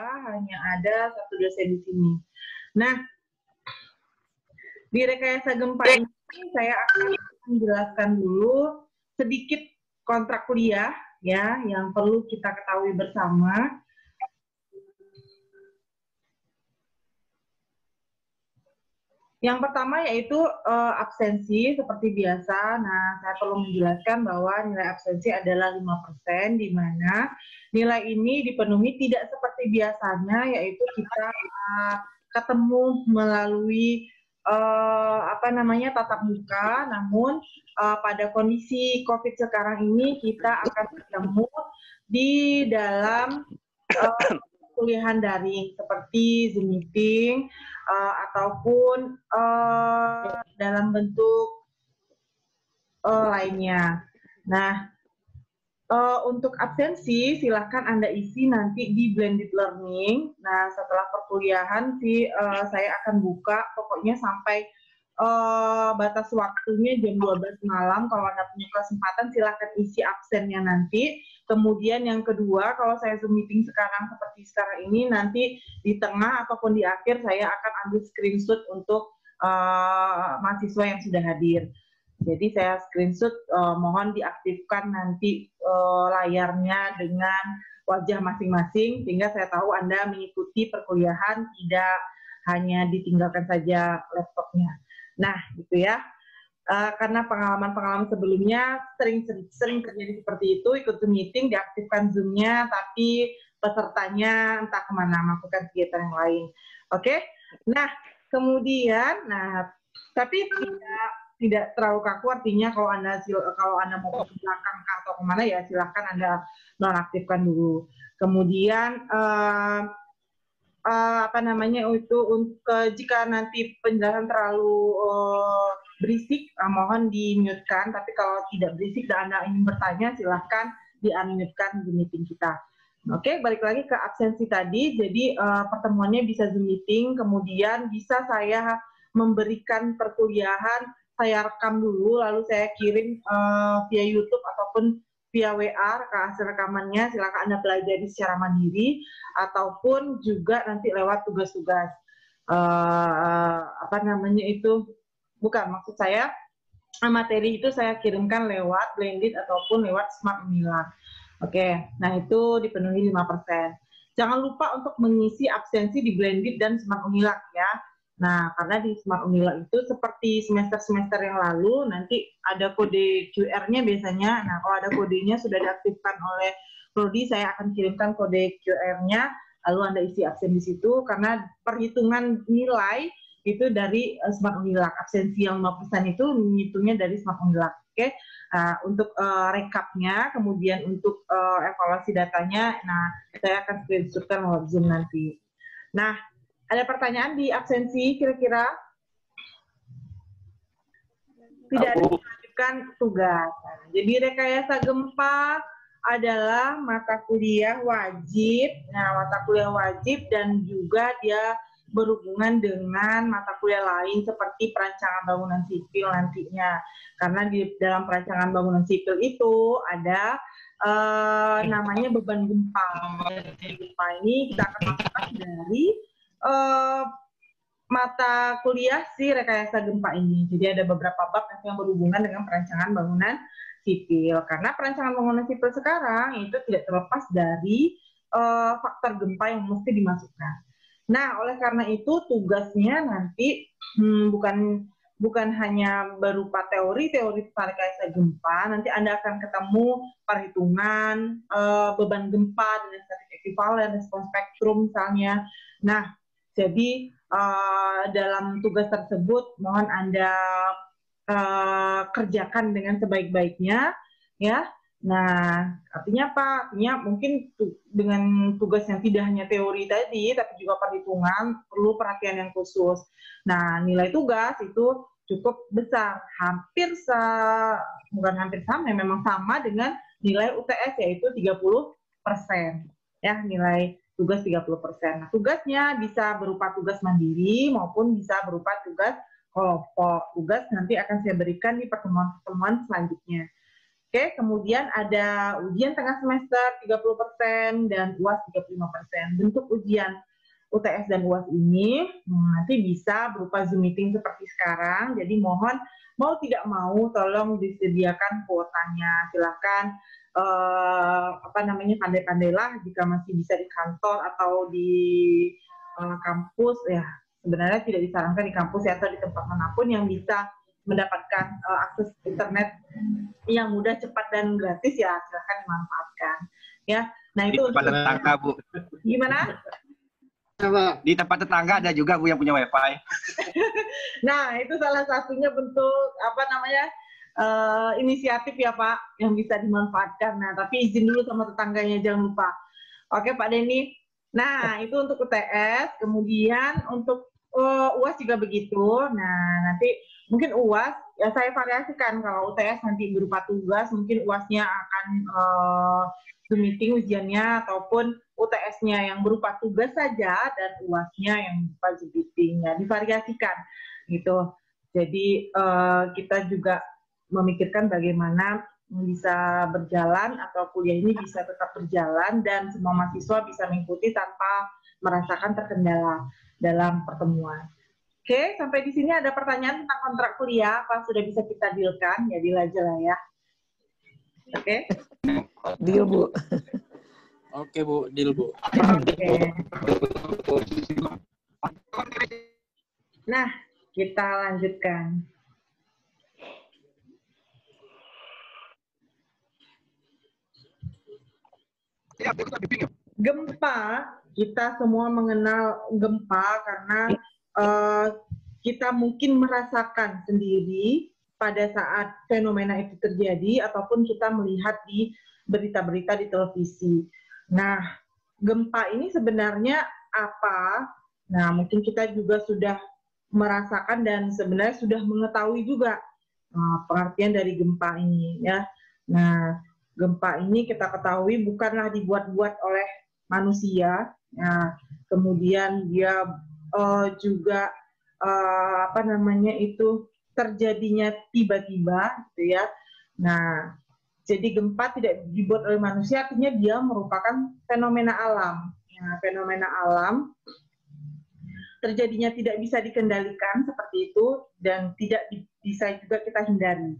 hanya ada satu dosen di sini. Nah, di rekayasa gempa ini saya akan menjelaskan dulu sedikit kontrak kuliah ya yang perlu kita ketahui bersama. Yang pertama yaitu absensi seperti biasa. Nah, saya perlu menjelaskan bahwa nilai absensi adalah 5%, di mana nilai ini dipenuhi tidak seperti biasanya, yaitu kita ketemu melalui tatap muka, namun pada kondisi COVID sekarang ini kita akan bertemu di dalam kuliahan daring seperti Zoom meeting ataupun dalam bentuk lainnya. Nah, untuk absensi silakan Anda isi nanti di blended learning. Nah, setelah perkuliahan saya akan buka pokoknya sampai batas waktunya jam 12 malam. Kalau Anda punya kesempatan silakan isi absennya nanti. Kemudian yang kedua, kalau saya Zoom meeting seperti sekarang ini, nanti di tengah ataupun di akhir saya akan ambil screenshot untuk mahasiswa yang sudah hadir. Jadi saya screenshot, mohon diaktifkan nanti layarnya dengan wajah masing-masing, sehingga saya tahu Anda mengikuti perkuliahan, tidak hanya ditinggalkan saja laptopnya. Nah, gitu ya. Karena pengalaman-pengalaman sebelumnya sering terjadi seperti itu, ikut Zoom meeting, diaktifkan Zoom-nya, tapi pesertanya entah kemana, melakukan kegiatan yang lain. Oke? Nah, kemudian, tapi tidak terlalu kaku, artinya kalau Anda mau ke belakang atau kemana ya silahkan Anda nonaktifkan dulu. Kemudian jika nanti penjelasan terlalu berisik, mohon di-mute-kan, tapi kalau tidak berisik dan Anda ingin bertanya silahkan di-unmute-kan di meeting kita. Oke, balik lagi ke absensi tadi. Jadi pertemuannya bisa Zoom meeting, kemudian bisa saya memberikan perkuliahan, saya rekam dulu, lalu saya kirim via YouTube ataupun via WA ke hasil rekamannya. Silakan Anda pelajari secara mandiri, ataupun juga nanti lewat tugas-tugas. Maksud saya materi itu saya kirimkan lewat blended ataupun lewat Smart Unilag. Oke, nah itu dipenuhi 5%. Jangan lupa untuk mengisi absensi di blended dan Smart Unilag ya. Nah, karena di Smart Unilag itu seperti semester-semester yang lalu, nanti ada kode QR-nya biasanya. Nah, kalau ada kodenya sudah diaktifkan oleh Prodi, saya akan kirimkan kode QR-nya, lalu Anda isi absen di situ, karena perhitungan nilai itu dari Smart Unilag. Absensi yang 5% itu menghitungnya dari Smart Unilag. Oke, untuk rekapnya, kemudian untuk evaluasi datanya, nah saya akan screenshotkan lewat Zoom nanti. Nah, ada pertanyaan di absensi kira-kira? Tidak ada melanjutkan tugas. Nah, jadi rekayasa gempa adalah mata kuliah wajib. Nah, mata kuliah wajib dan juga dia berhubungan dengan mata kuliah lain seperti perancangan bangunan sipil nantinya. Karena di dalam perancangan bangunan sipil itu ada namanya beban gempa. Gempa ini kita akan masukkan dari mata kuliah rekayasa gempa ini. Jadi ada beberapa bab yang berhubungan dengan perancangan bangunan sipil. Karena perancangan bangunan sipil sekarang itu tidak terlepas dari faktor gempa yang mesti dimasukkan. Nah, oleh karena itu tugasnya nanti bukan hanya berupa teori rekayasa gempa, nanti Anda akan ketemu perhitungan beban gempa dengan statik ekuivalen, respons spektrum misalnya. Nah, jadi dalam tugas tersebut mohon Anda kerjakan dengan sebaik-baiknya, ya. Nah, artinya apa? Artinya mungkin dengan tugas yang tidak hanya teori tadi, tapi juga perhitungan, perlu perhatian yang khusus. Nah, nilai tugas itu cukup besar, memang sama dengan nilai UTS, yaitu 30%. Ya, nilai tugas 30%. Nah, tugasnya bisa berupa tugas mandiri maupun bisa berupa tugas kelompok. Tugas nanti akan saya berikan di pertemuan-pertemuan selanjutnya. Oke, kemudian ada ujian tengah semester 30% dan UAS 35%. Bentuk ujian UTS dan UAS ini nanti bisa berupa Zoom meeting seperti sekarang. Jadi mohon mau tidak mau tolong disediakan kuotanya. Silakan pandai-pandailah jika masih bisa di kantor atau di kampus ya. Sebenarnya tidak disarankan di kampus ya, atau di tempat manapun yang bisa mendapatkan akses internet yang mudah, cepat dan gratis ya silakan dimanfaatkan ya. Nah Di itu tempat tetangga Bu. Gimana? Di tempat tetangga ada juga Bu yang punya WiFi. Nah itu salah satunya bentuk inisiatif ya Pak yang bisa dimanfaatkan. Nah tapi izin dulu sama tetangganya jangan lupa. Oke Pak Denny. Nah itu untuk UTS. Kemudian untuk UAS juga begitu. Nah nanti mungkin UAS ya saya variasikan. Kalau UTS nanti berupa tugas, mungkin UAS-nya akan Zoom meeting ujiannya, ataupun UTS-nya yang berupa tugas saja dan UAS-nya yang berupa Zoom meeting. Ya divariasikan gitu. Jadi kita juga memikirkan bagaimana bisa berjalan atau kuliah ini bisa tetap berjalan dan semua mahasiswa bisa mengikuti tanpa merasakan terkendala dalam pertemuan. Oke, sampai di sini ada pertanyaan tentang kontrak kuliah, apa sudah bisa kita deal-kan? Ya deal aja lah ya. Oke? Deal, Bu. Oke, Bu. Deal, Bu. Oke. Nah, kita lanjutkan. Gempa, kita semua mengenal gempa karena kita mungkin merasakan sendiri pada saat fenomena itu terjadi ataupun kita melihat di berita-berita di televisi. Nah, gempa ini sebenarnya apa? Nah, mungkin kita juga sudah merasakan dan sebenarnya sudah mengetahui juga pengertian dari gempa ini ya. Nah, gempa ini kita ketahui bukanlah dibuat-buat oleh manusia. Nah, kemudian dia juga terjadinya tiba-tiba, gitu ya. Nah, jadi gempa tidak dibuat oleh manusia, artinya dia merupakan fenomena alam. Nah, fenomena alam terjadinya tidak bisa dikendalikan seperti itu dan tidak bisa juga kita hindari.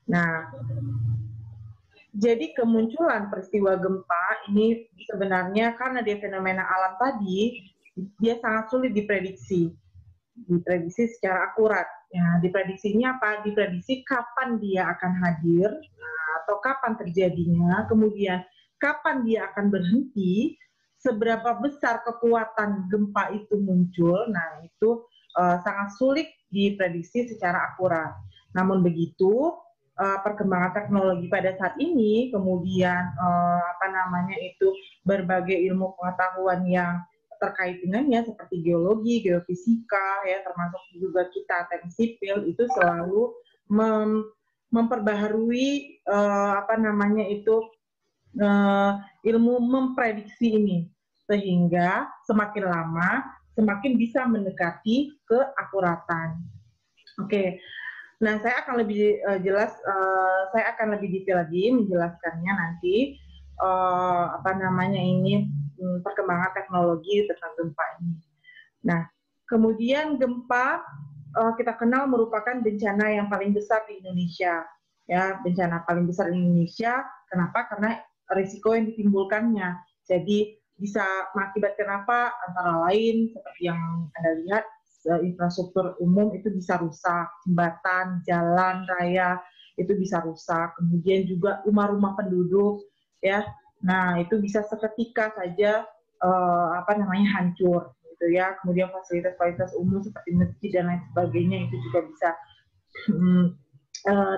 Nah, jadi kemunculan peristiwa gempa ini sebenarnya karena dia fenomena alam tadi, dia sangat sulit diprediksi secara akurat. Ya, diprediksinya apa? Diprediksi kapan dia akan hadir, atau kapan terjadinya, kemudian kapan dia akan berhenti, seberapa besar kekuatan gempa itu muncul. Nah, itu sangat sulit diprediksi secara akurat. Namun begitu, perkembangan teknologi pada saat ini, kemudian berbagai ilmu pengetahuan yang terkait dengannya seperti geologi, geofisika, ya termasuk juga kita teknik sipil itu selalu memperbaharui ilmu memprediksi ini sehingga semakin lama semakin bisa mendekati keakuratan. Oke. Nah, saya akan lebih saya akan lebih detail lagi menjelaskannya nanti perkembangan teknologi tentang gempa ini. Nah, kemudian gempa kita kenal merupakan bencana yang paling besar di Indonesia. Ya, bencana paling besar di Indonesia. Kenapa? Karena risiko yang ditimbulkannya. Jadi bisa mengakibatkan apa? Antara lain seperti yang Anda lihat, infrastruktur umum itu bisa rusak, jembatan, jalan raya itu bisa rusak. Kemudian juga rumah-rumah penduduk, ya. Nah, itu bisa seketika saja hancur, gitu ya. Kemudian fasilitas-fasilitas umum seperti masjid dan lain sebagainya itu juga bisa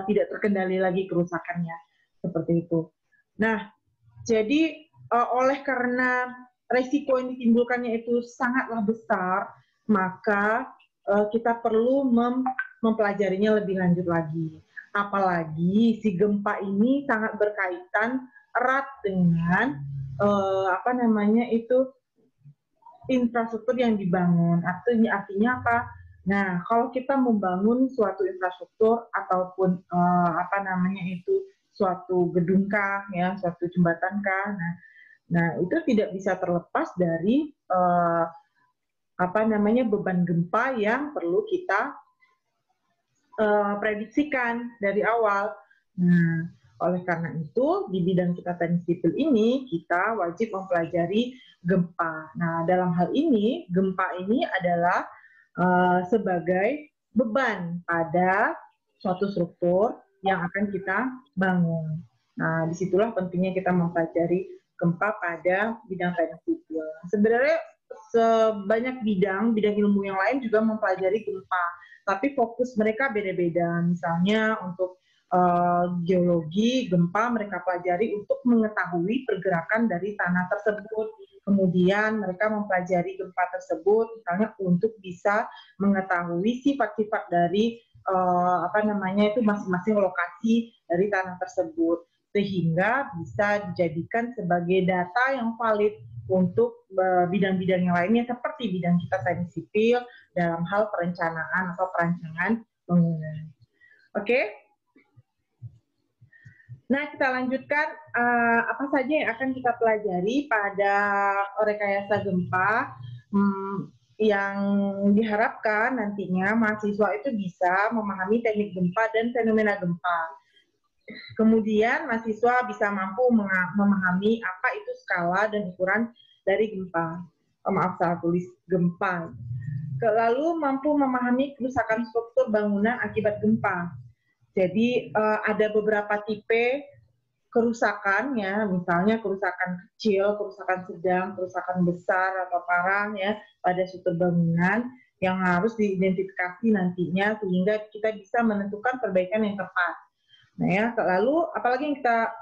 tidak terkendali lagi kerusakannya, seperti itu. Nah, jadi oleh karena resiko yang ditimbulkannya itu sangatlah besar, maka kita perlu mempelajarinya lebih lanjut lagi. Apalagi si gempa ini sangat berkaitan erat dengan infrastruktur yang dibangun. Artinya apa? Nah, kalau kita membangun suatu infrastruktur ataupun suatu gedung kah, ya, suatu jembatan kah. Nah, itu tidak bisa terlepas dari beban gempa yang perlu kita prediksikan dari awal. Nah, oleh karena itu, di bidang kita teknik sipil ini, kita wajib mempelajari gempa. Nah, dalam hal ini, gempa ini adalah sebagai beban pada suatu struktur yang akan kita bangun. Nah, disitulah pentingnya kita mempelajari gempa pada bidang teknik sipil. Sebenarnya sebanyak bidang ilmu yang lain juga mempelajari gempa, tapi fokus mereka beda-beda. Misalnya untuk geologi, gempa mereka pelajari untuk mengetahui pergerakan dari tanah tersebut. Kemudian mereka mempelajari gempa tersebut, misalnya untuk bisa mengetahui sifat-sifat dari masing-masing lokasi dari tanah tersebut, sehingga bisa dijadikan sebagai data yang valid untuk bidang-bidang yang lainnya seperti bidang kita teknik sipil dalam hal perencanaan atau perancangan bangunan. Oke? Nah, kita lanjutkan apa saja yang akan kita pelajari pada rekayasa gempa yang diharapkan nantinya mahasiswa itu bisa memahami teknik gempa dan fenomena gempa. Kemudian mahasiswa bisa mampu memahami apa itu skala dan ukuran dari gempa. Salah tulis gempa. Lalu mampu memahami kerusakan struktur bangunan akibat gempa. Jadi ada beberapa tipe kerusakan, ya, misalnya kerusakan kecil, kerusakan sedang, kerusakan besar atau parah, ya, pada struktur bangunan yang harus diidentifikasi nantinya sehingga kita bisa menentukan perbaikan yang tepat. Nah, ya, lalu apalagi yang kita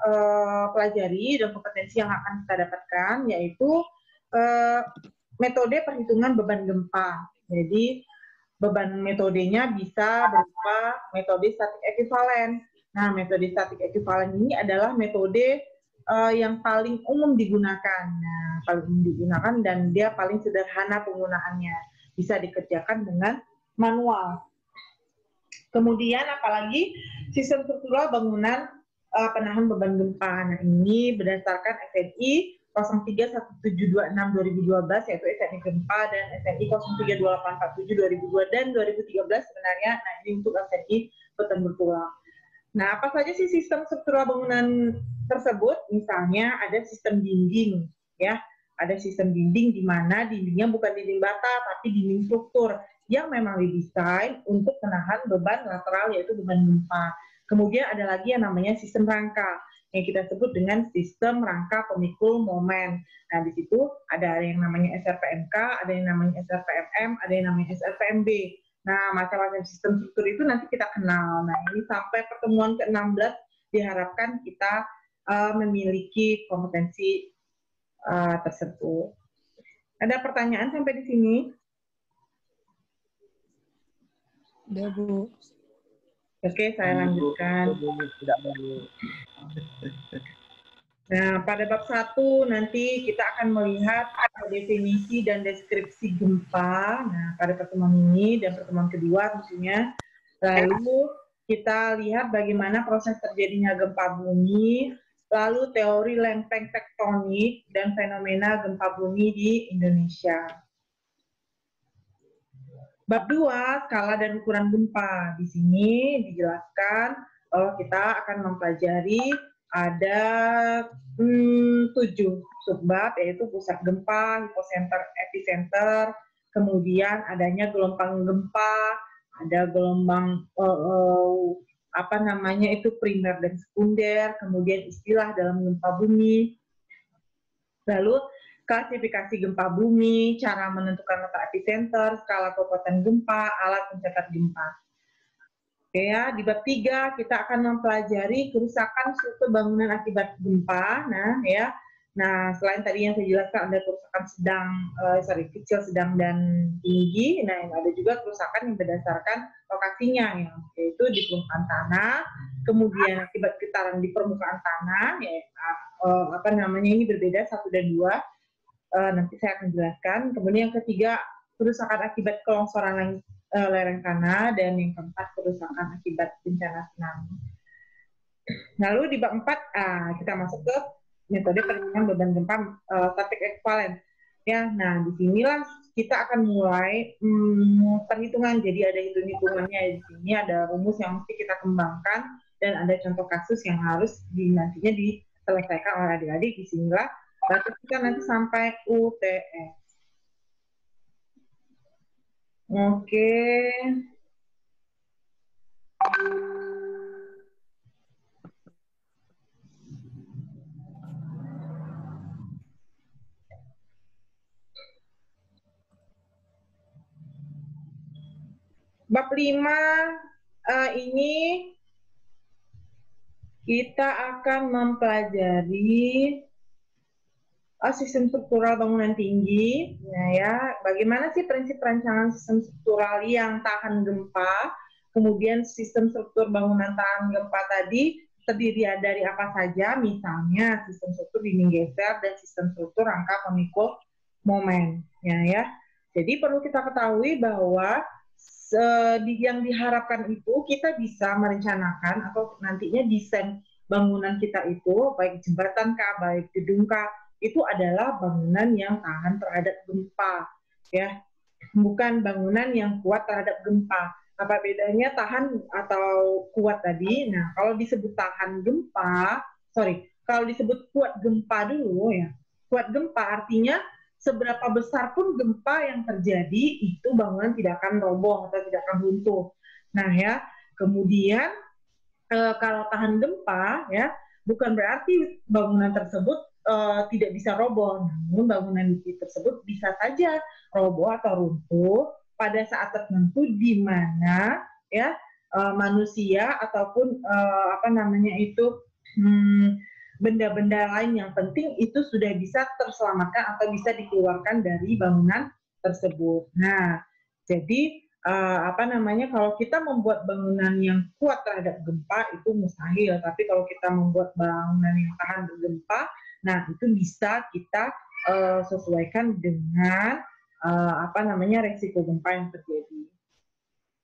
pelajari dan kompetensi yang akan kita dapatkan yaitu metode perhitungan beban gempa. Jadi beban metodenya bisa berupa metode statik ekuivalen. Nah, metode statik ekuivalen ini adalah metode yang paling umum digunakan. Nah, paling umum digunakan dan dia paling sederhana penggunaannya. Bisa dikerjakan dengan manual. Kemudian apalagi sistem struktural bangunan penahan beban gempa. Nah, ini berdasarkan SNI 031726/2012 yaitu SNI gempa dan SNI 032847/2002 dan 2013 sebenarnya. Nah, ini untuk SNI beton bertulang. Nah, apa saja sih sistem struktural bangunan tersebut? Misalnya ada sistem dinding, ya. Ada sistem dinding di mana dindingnya bukan dinding bata tapi dinding struktur yang memang didesain untuk menahan beban lateral yaitu beban gempa. Kemudian ada lagi yang namanya sistem rangka yang kita sebut dengan sistem rangka pemikul momen. Nah, di situ ada yang namanya SRPMK, ada yang namanya SRPMM, ada yang namanya SRPMB. Nah, macam-macam sistem struktur itu nanti kita kenal. Nah, ini sampai pertemuan ke-16 diharapkan kita memiliki kompetensi tersebut. Ada pertanyaan sampai di sini? Udah, Bu. Oke, saya lanjutkan. Nah, pada bab 1 nanti kita akan melihat definisi dan deskripsi gempa. Nah, pada pertemuan ini dan pertemuan kedua tentunya. Lalu kita lihat bagaimana proses terjadinya gempa bumi, lalu teori lempeng tektonik dan fenomena gempa bumi di Indonesia. Bab 2, skala dan ukuran gempa. Di sini dijelaskan bahwa kita akan mempelajari ada 7 subbab, yaitu pusat gempa, hipocenter, epicenter, kemudian adanya gelombang gempa, ada gelombang primer dan sekunder, kemudian istilah dalam gempa bumi, lalu klasifikasi gempa bumi, cara menentukan letak epicenter, skala kekuatan gempa, alat pencatat gempa. Oke, ya, di bab 3 kita akan mempelajari kerusakan struktur bangunan akibat gempa. Nah, ya. Nah, selain tadi yang saya jelaskan ada kerusakan kecil, sedang dan tinggi. Nah, ada juga kerusakan yang berdasarkan lokasinya, yaitu di permukaan tanah, kemudian akibat getaran di permukaan tanah, ini berbeda 1 dan 2. Nanti saya akan jelaskan. Kemudian yang ketiga, kerusakan akibat kelongsoran lereng tanah, dan yang keempat, kerusakan akibat bencana tsunami. Lalu di bab 4 kita masuk ke metode perhitungan beban gempa statik ekvivalen. Ya, nah disinilah kita akan mulai perhitungan. Jadi ada hitung-hitungannya di sini, ada rumus yang mesti kita kembangkan dan ada contoh kasus yang harus nantinya diselesaikan oleh adik-adik. Disinilah baru kita nanti sampai UTS. Oke. Bab 5 ini kita akan mempelajari sistem struktural bangunan tinggi. Ya, bagaimana sih prinsip perancangan sistem struktural yang tahan gempa? Kemudian sistem struktur bangunan tahan gempa tadi terdiri dari apa saja? Misalnya sistem struktur dinding geser dan sistem struktur rangka pemikul momen. Ya. Jadi perlu kita ketahui bahwa yang diharapkan itu kita bisa merencanakan atau nantinya desain bangunan kita itu, baik jembatan kah, baik gedung kah, itu adalah bangunan yang tahan terhadap gempa, ya, bukan bangunan yang kuat terhadap gempa. Apa bedanya tahan atau kuat tadi? Nah, kalau disebut tahan gempa, kalau disebut kuat gempa dulu ya, kuat gempa artinya seberapa besar pun gempa yang terjadi, itu bangunan tidak akan roboh atau tidak akan runtuh. Nah ya, kemudian kalau tahan gempa ya, bukan berarti bangunan tersebut tidak bisa roboh, namun bangunan tersebut bisa saja roboh atau runtuh pada saat tertentu di mana ya manusia ataupun benda-benda lain yang penting itu sudah bisa terselamatkan atau bisa dikeluarkan dari bangunan tersebut. Nah, jadi kalau kita membuat bangunan yang kuat terhadap gempa itu mustahil, tapi kalau kita membuat bangunan yang tahan gempa, nah itu bisa kita sesuaikan dengan resiko gempa yang terjadi.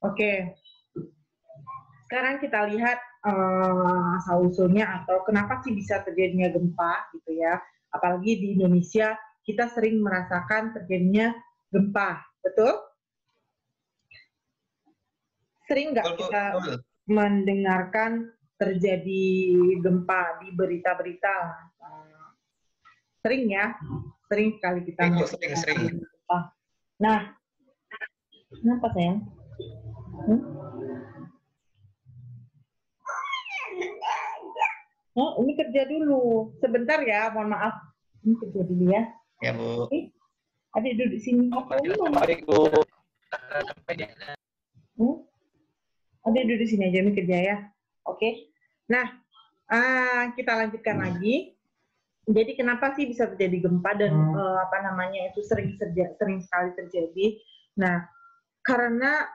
Oke. Sekarang kita lihat asal-usulnya atau kenapa sih bisa terjadinya gempa gitu ya. Apalagi di Indonesia kita sering merasakan terjadinya gempa, betul? Sering nggak kita mendengarkan terjadi gempa di berita-berita? Sering ya, sering sekali kita sering. Gempa. Nah, kenapa sayang? Oh, ini kerja dulu. Sebentar ya, mohon maaf. Ini kerja dulu ya. Ya, Bu. Adik duduk sini. Baik, Bu. Adik duduk sini aja, ini kerja ya. Oke. Nah, kita lanjutkan lagi. Jadi kenapa sih bisa terjadi gempa dan itu sering sekali terjadi? Nah, karena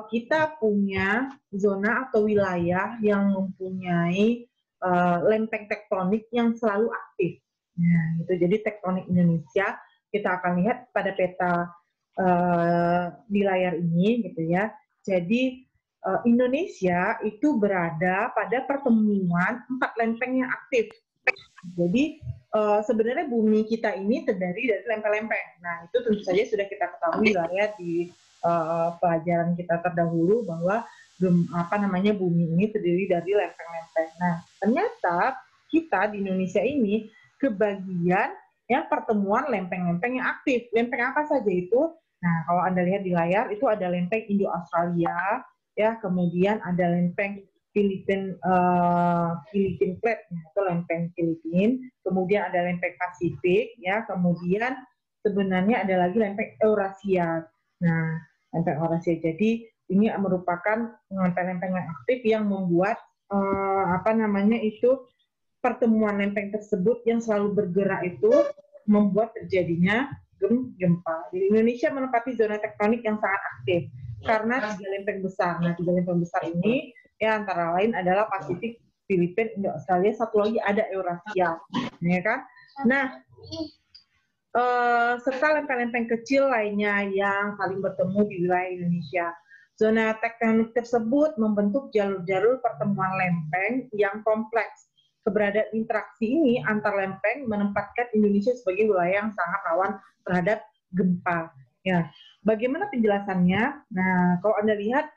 kita punya zona atau wilayah yang mempunyai lempeng tektonik yang selalu aktif. Nah, itu jadi tektonik Indonesia kita akan lihat pada peta di layar ini, gitu ya. Jadi Indonesia itu berada pada pertemuan 4 lempeng yang aktif. Jadi sebenarnya bumi kita ini terdiri dari lempeng-lempeng. Nah, itu tentu saja sudah kita ketahui lah ya di pelajaran kita terdahulu bahwa bumi ini terdiri dari lempeng-lempeng. Nah, ternyata kita di Indonesia ini kebagian ya pertemuan lempeng-lempeng yang aktif. Lempeng apa saja itu? Nah, kalau Anda lihat di layar itu ada lempeng Indo-Australia, ya, kemudian ada lempeng Philippine Plate, itu lempeng Filipina, kemudian ada lempeng Pasifik, ya, kemudian sebenarnya ada lagi lempeng Eurasia. Nah, lempeng Eurasia. Jadi ini merupakan lempeng-lempeng yang aktif yang membuat pertemuan lempeng tersebut yang selalu bergerak itu membuat terjadinya gempa. Di Indonesia menempati zona tektonik yang sangat aktif karena 3 lempeng besar. Nah, 3 lempeng besar ini ya antara lain adalah Pasifik, Filipina, Indo-Australia, satu lagi ada Eurasia, ya kan? Nah, serta lempeng-lempeng kecil lainnya yang saling bertemu di wilayah Indonesia. Zona tektonik tersebut membentuk jalur-jalur pertemuan lempeng yang kompleks. Keberadaan interaksi ini antar lempeng menempatkan Indonesia sebagai wilayah yang sangat rawan terhadap gempa. Ya, bagaimana penjelasannya? Nah, kalau Anda lihat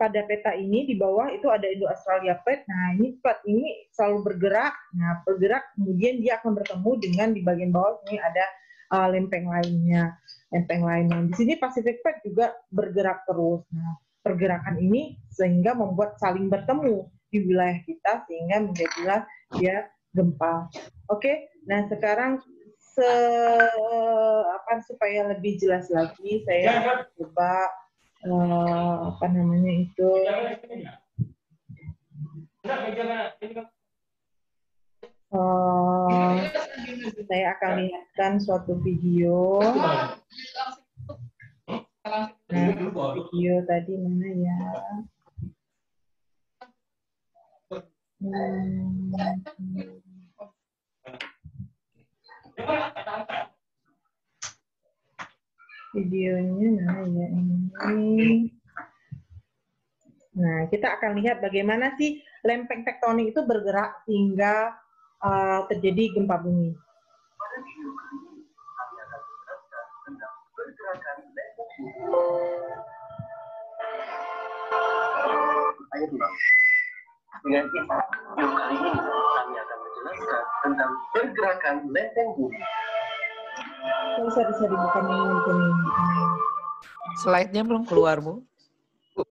pada peta ini di bawah itu ada Indo-Australia Plate. Nah, ini plate ini selalu bergerak. Nah, bergerak kemudian dia akan bertemu dengan di bagian bawah ini ada lempeng lainnya. Di sini Pacific Plate juga bergerak terus. Nah, pergerakan ini sehingga membuat saling bertemu di wilayah kita sehingga menjadilah dia gempa. Oke, nah sekarang supaya lebih jelas lagi saya coba saya akan lihatkan suatu video. Nah, video tadi mana ya? Videonya mana ya ini? Nah, kita akan lihat bagaimana sih lempeng tektonik itu bergerak hingga terjadi gempa bumi. Dengan kita, video kali ini kami akan menjelaskan tentang pergerakan lempeng bumi. Bisa dibuka ini. Slide-nya belum keluar, Bu.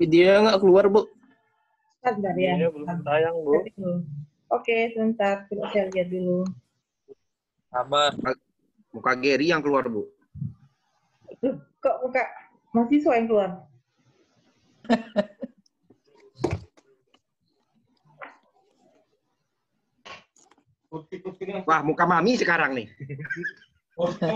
Videonya nggak keluar, Bu. Sebentar ya. Videonya belum tayang, Bu. Oke, sebentar. Coba saya lihat dulu. Sabar. Muka Gary yang keluar, Bu. Kok muka mahasiswa yang keluar? Wah, muka Mami sekarang nih. Bukan.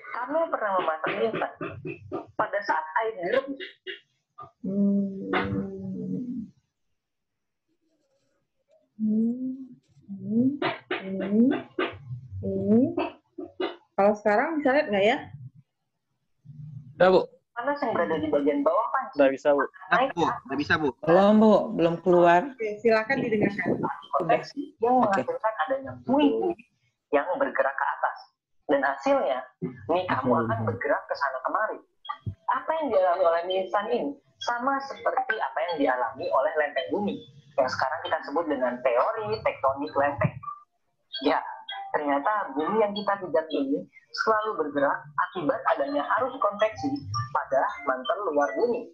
Kamu pernah memasak instan pada saat air direbus? Kalau sekarang bisa lihat nggak ya? Udah, Bu. Panas yang berada di bagian bawah panci. Udah bisa, Bu. Nggak bisa, Bu. Belum, Bu. Belum keluar. Oke, silakan didengarkan. Konveksi yang menghasilkan adanya puing-puing yang bergerak ke atas. Dan hasilnya, nih kamu akan bergerak ke sana kemari. Apa yang dialami oleh mie instan ini sama seperti apa yang dialami oleh lempeng bumi yang sekarang kita sebut dengan teori tektonik lempeng. Ya, ternyata bumi yang kita pijak ini selalu bergerak akibat adanya arus konveksi pada mantel luar bumi.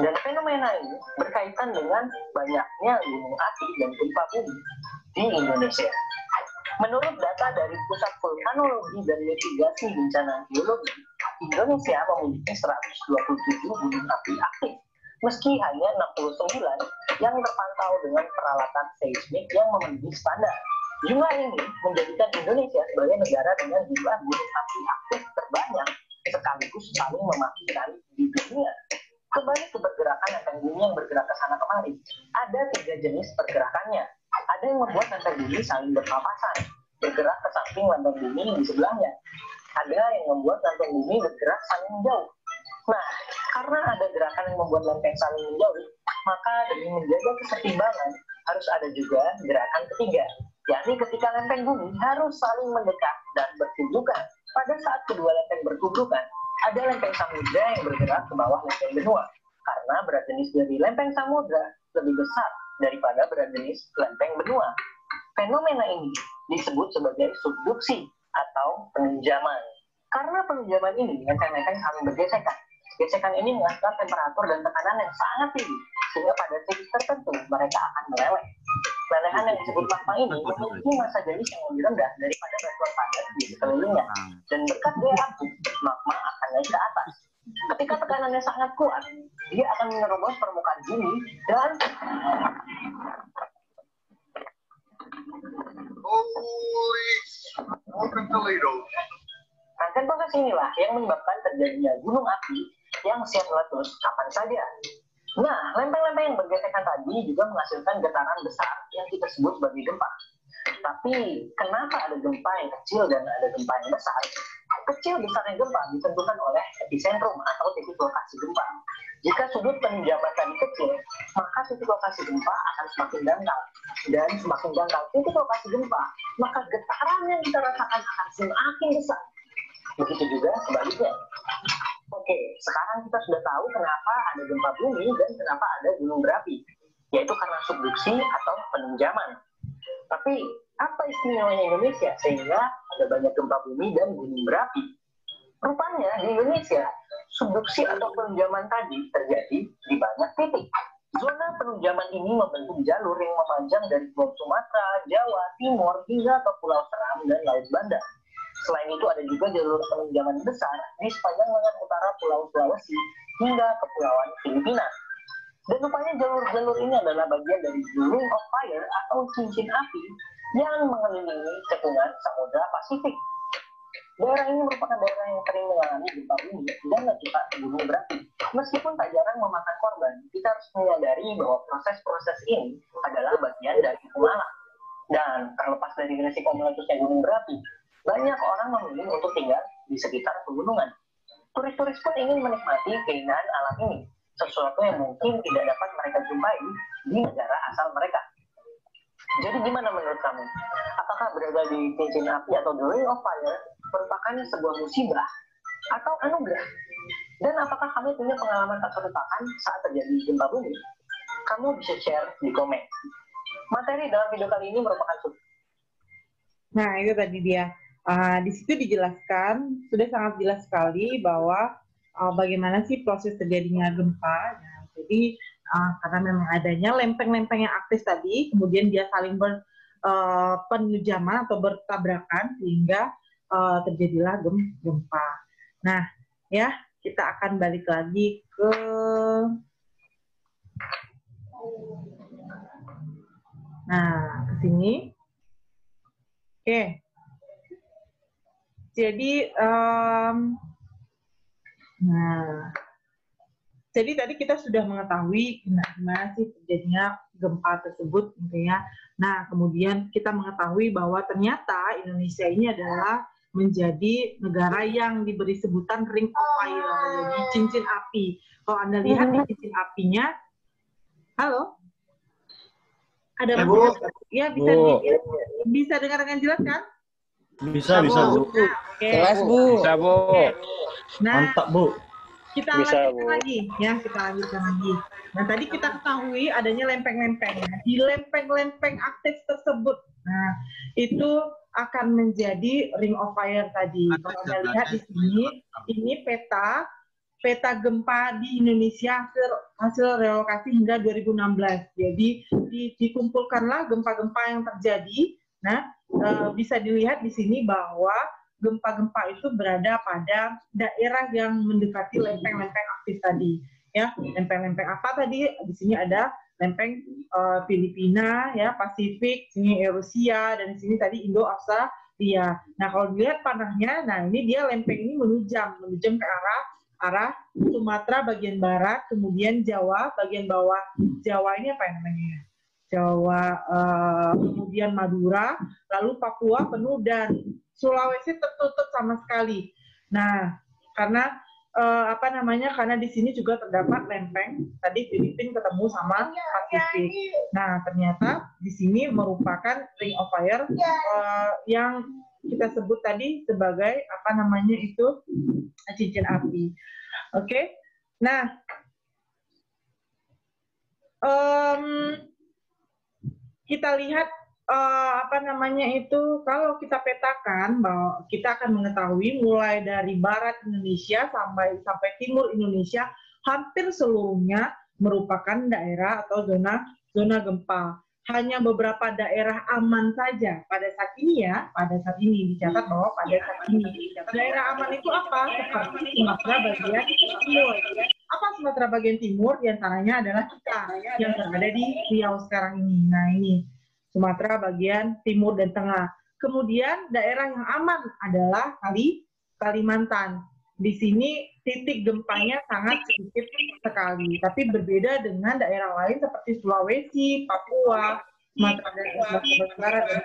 Dan fenomena ini berkaitan dengan banyaknya gunung api dan gempa bumi di Indonesia. Menurut data dari Pusat Vulkanologi dan Mitigasi Bencana Geologi, Indonesia memiliki 127 gunung api aktif, meski hanya 69 yang terpantau dengan peralatan seismik yang memenuhi standar. Jumlah ini menjadikan Indonesia sebagai negara dengan jumlah gunung api aktif terbanyak sekaligus paling mematikan di dunia. Kembali ke pergerakan lempeng bumi yang bergerak ke sana kemari. Ada 3 jenis pergerakannya. Ada yang membuat lempeng bumi saling berpapasan, bergerak ke samping lempeng bumi di sebelahnya. Ada yang membuat lempeng bumi bergerak saling menjauh. Nah, karena ada gerakan yang membuat lempeng saling menjauh, maka demi menjaga kesetimbangan harus ada juga gerakan ketiga, yakni ketika lempeng bumi harus saling mendekat dan bertubuhkan. Pada saat kedua lempeng bertubuhkan, ada lempeng samudra yang bergerak ke bawah lempeng benua, karena berat jenis dari lempeng samudra lebih besar daripada berat jenis lempeng benua. Fenomena ini disebut sebagai subduksi atau penunjaman. Karena penunjaman ini, lempeng-lempeng saling bergesekan. Gesekan ini menghasilkan temperatur dan tekanan yang sangat tinggi, sehingga pada titik tertentu mereka akan meleleh. Lelehan yang disebut magma ini memiliki massa jenis yang lebih rendah daripada batuan padat di sekelilingnya, dan berkat gaya api, magma akan naik ke atas. Ketika tekanannya sangat kuat, dia akan menerobos permukaan bumi dan Rangkaian proses inilah yang menyebabkan terjadinya gunung api yang siap meletus kapan saja. Nah, lempeng-lempeng yang bergesekan tadi juga menghasilkan getaran besar yang kita sebut sebagai gempa. Tapi, kenapa ada gempa yang kecil dan ada gempa yang besar? Kecil besarnya gempa ditentukan oleh epicentrum atau titik lokasi gempa. Jika sudut peninjaman tadi kecil, maka titik lokasi gempa akan semakin dangkal. Dan semakin dangkal titik lokasi gempa, maka getaran yang kita rasakan akan semakin besar. Begitu juga sebaliknya. Oke, sekarang kita sudah tahu kenapa ada gempa bumi dan kenapa ada gunung berapi, yaitu karena subduksi atau peninjaman. Tapi, apa istimewanya Indonesia sehingga ada banyak gempa bumi dan gunung berapi? Rupanya di Indonesia, subduksi atau penunjaman tadi terjadi di banyak titik. Zona penunjaman ini membentuk jalur yang memanjang dari Pulau Sumatera, Jawa, Timur, hingga ke Pulau Seram dan Laut Banda. Selain itu ada juga jalur penunjaman besar di sepanjang lengan utara Pulau Sulawesi hingga Kepulauan Filipina. Dan rupanya jalur-jalur ini adalah bagian dari Ring of Fire atau cincin api yang mengelilingi cekungan Samudra Pasifik. Daerah ini merupakan daerah yang sering mengalami gempa bumi dan letusan gunung berapi. Meskipun tak jarang memakan korban, kita harus menyadari bahwa proses-proses ini adalah bagian dari hukum alam. Dan terlepas dari risiko meletusnya gunung berapi, banyak orang memilih untuk tinggal di sekitar pegunungan. Turis-turis pun ingin menikmati keindahan alam ini, sesuatu yang mungkin tidak dapat mereka jumpai di negara asal mereka. Jadi gimana menurut kamu? Apakah berada di cincin api atau the Ring of Fire merupakan sebuah musibah atau anugerah? Dan apakah kamu punya pengalaman tak terlupakan saat terjadi gempa bumi? Kamu bisa share di komen. Materi dalam video kali ini merupakan Nah, itu tadi dia. Di situ dijelaskan, sudah sangat jelas sekali bahwa bagaimana sih proses terjadinya gempa. Nah, jadi karena memang adanya lempeng-lempeng yang aktif tadi, kemudian dia saling penunjaman atau bertabrakan sehingga terjadilah gempa. Nah, ya kita akan balik lagi ke sini. Oke. Jadi, jadi tadi kita sudah mengetahui gimana sih terjadinya gempa tersebut, gitu ya. Nah, kemudian kita mengetahui bahwa ternyata Indonesia ini adalah menjadi negara yang diberi sebutan Ring of Fire, jadi cincin api. Kalau Anda lihat di cincin apinya, halo? Ada Bu? Ya, bisa dengar dengan jelas kan? Bisa Bu. Jelas Bu. Bisa Bu. Nah, Mantap Bu. kita lanjutkan lagi, ya kita lanjutkan lagi. Nah, tadi kita ketahui adanya lempeng-lempeng. Di lempeng-lempeng aktif tersebut, nah itu akan menjadi Ring of Fire tadi. Kalau Anda lihat di sini, ini peta gempa di Indonesia hasil relokasi hingga 2016. Jadi dikumpulkanlah gempa-gempa yang terjadi. Nah, bisa dilihat di sini bahwa gempa-gempa itu berada pada daerah yang mendekati lempeng-lempeng aktif tadi. Ya, lempeng-lempeng apa tadi? Di sini ada lempeng Filipina, ya, Pasifik, sini Eurasia, dan di sini tadi Indo-Australia. Nah, kalau dilihat panahnya, nah ini dia lempeng ini menujam ke arah Sumatera bagian barat, kemudian Jawa bagian bawah. Jawa ini apa namanya? Jawa, kemudian Madura, lalu Papua penuh, dan Sulawesi tertutup sama sekali. Nah, karena karena di sini juga terdapat lempeng. Tadi Filipina ketemu sama Pasifik. Nah, ternyata di sini merupakan Ring of Fire yang kita sebut tadi sebagai cincin api. Oke. Nah, kita lihat kalau kita petakan bahwa kita akan mengetahui mulai dari barat Indonesia sampai timur Indonesia hampir seluruhnya merupakan daerah atau zona gempa. Hanya beberapa daerah aman saja pada saat ini dicatat bahwa pada saat ini daerah aman itu apa? Seperti Sumatera bagian timur. Apa Sumatera bagian timur? Di antaranya adalah kita yang berada di Riau sekarang ini. Nah, ini Sumatera bagian timur dan tengah. Kemudian daerah yang aman adalah Kalimantan. Di sini titik gempanya sangat sedikit sekali, tapi berbeda dengan daerah lain seperti Sulawesi, Papua, Sumatera Barat, dan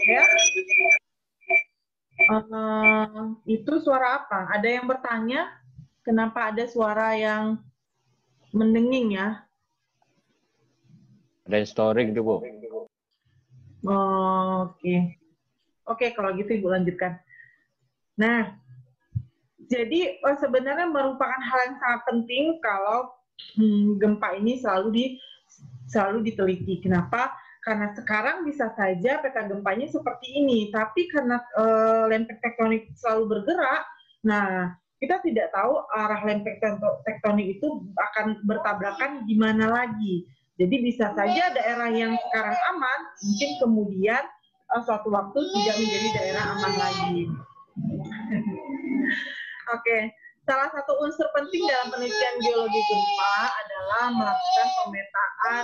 ya. Itu suara apa? Ada yang bertanya? Kenapa ada suara yang mendenging ya? Ada yang storing tuh, Bu. Oke, kalau gitu Ibu lanjutkan. Nah, jadi sebenarnya merupakan hal yang sangat penting kalau gempa ini selalu diteliti. Kenapa? Karena sekarang bisa saja peta gempanya seperti ini, tapi karena lempeng tektonik selalu bergerak, nah kita tidak tahu arah lempeng tektonik itu akan bertabrakan di mana lagi. Jadi bisa saja daerah yang sekarang aman, mungkin kemudian suatu waktu tidak menjadi daerah aman lagi. Oke, salah satu unsur penting dalam penelitian geologi gempa adalah melakukan pemetaan.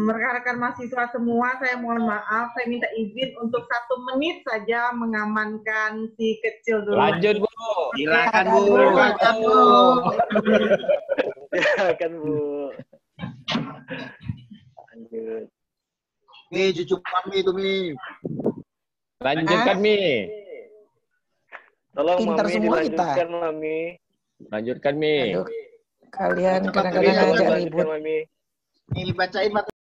Rekan-rekan mahasiswa semua, saya mohon maaf, saya minta izin untuk 1 menit saja mengamankan si kecil dulu. Lanjut, Bu. Silakan, Bu. Silakan, Bu. Lanjut. Nih, cucu kami itu, Mi. Lanjutkan, Mi. Tolong Pintar Mami semua kita. dilanjutkan, Mami. Lanjutkan, Mi. Aduh, kalian kadang-kadang Bisa, ngajak Dilanjutkan, ribut. Mami. Nih, bacain